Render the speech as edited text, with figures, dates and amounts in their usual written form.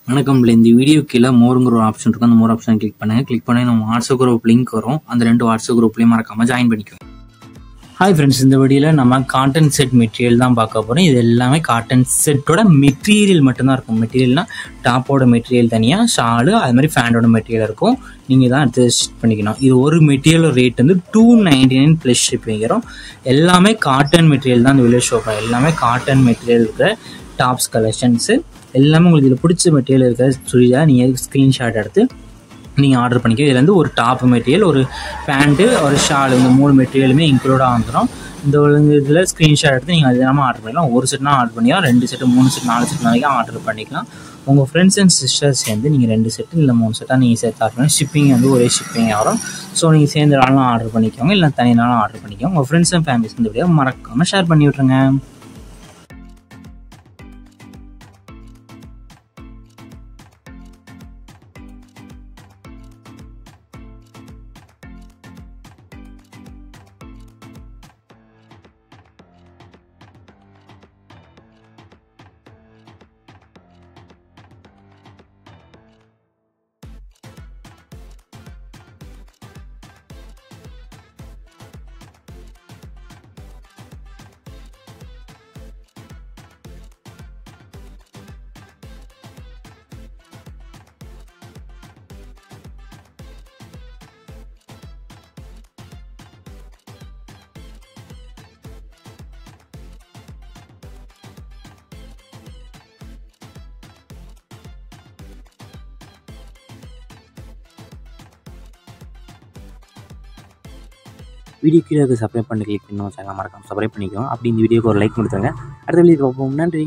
வணக்கம். இந்த வீடியோ கீழே மோருங்கிற ஒரு ஆப்ஷன் இருக்கும். அந்த மோர் ஆப்ஷன் கிளிக் பண்ணுங்க. கிளிக் பண்ணி நம்ம வாட்ஸ்அப் குரூப் லிங்க் வரும். அந்த 2 வாட்ஸ்அப் குரூப்லையும் மறக்காம ஜாயின் பண்ணிக்கோங்க. ஹாய் ஃப்ரெண்ட்ஸ், இந்த வீடியோவில் நம்ம காட்டன் செட் மெட்டீரியல் தான் பார்க்க போகிறோம். இது எல்லாமே காட்டன் செட்டோட மெட்டீரியல் மட்டும்தான் இருக்கும். மெட்டீரியல்னால் டாப்போட மெட்டீரியல் தனியாக, ஷாலு அது மாதிரி ஃபேண்டோட மெட்டீரியல் இருக்கும். நீங்கள் தான் எடுத்து ஸ்டிச் பண்ணிக்கணும். இது ஒரு மெட்டீரியல் ரேட் வந்து $299 ப்ளஸ் ஷிப்பிங் வரும். எல்லாமே காட்டன் மெட்டீரியல் தான் இந்த வீடியோ ஷோ பண்ணுறோம். எல்லாமே காட்டன் மெட்டீரியல் இருக்கிற டாப்ஸ் கலெக்ஷன்ஸு எல்லாமே உங்களுக்கு இதில் பிடிச்ச மெட்டீரியல் இருக்கிற சுடிதார் நீங்கள் ஸ்க்ரீன்ஷாட் எடுத்து நீங்கள் ஆர்டர் பண்ணிக்க. இதில் வந்து ஒரு டாப் மெட்டீரியல், ஒரு பேண்ட்டு, ஒரு ஷால், இந்த 3 மெட்டீரியலுமே இன்க்ளூடாக வந்துடும். இந்த இதில் ஸ்க்ரீன்ஷாட் எடுத்து நீங்கள் அது இல்லாமல் ஆர்டர் பண்ணிக்கலாம். ஒரு செட்னா ஆர்டர் பண்ணிக்கலாம், 2 செட்டு, 3 செட், 4 செட் வரைக்கும் ஆர்டர் பண்ணிக்கலாம். உங்கள் ஃப்ரெண்ட்ஸ் அண்ட் சிஸ்டர்ஸ் சேர்ந்து நீங்கள் 2 செட்டு இல்லை 3 செட்டாக நீங்கள் சேர்த்து ஆர்டர் பண்ணி ஷிப்பிங் வந்து ஒரே ஷிப்பிங் ஆகும். ஸோ நீங்கள் சேர்ந்துனாலும் ஆர்டர் பண்ணிக்கோங்க, இல்லை தனினாலும் ஆர்டர் பண்ணிக்கோங்க. உங்கள் ஃப்ரெண்ட்ஸ் அண்ட் ஃபேமிலிஸ் இந்த வீடியோ மறக்காமல் ஷேர் பண்ணி விட்ருங்க. வீடியோ கீழே சப்ஸ்கிரைப் பண்ணி கிளிக் பண்ணி சேனல் மறக்காம சப்ஸ்கிரைப் பண்ணிக்கோங்க. அப்படி இந்த வீடியோக்கு ஒரு லைக் கொடுத்துருங்க. அடுத்த வீடியோ பார்ப்போம். நன்றி.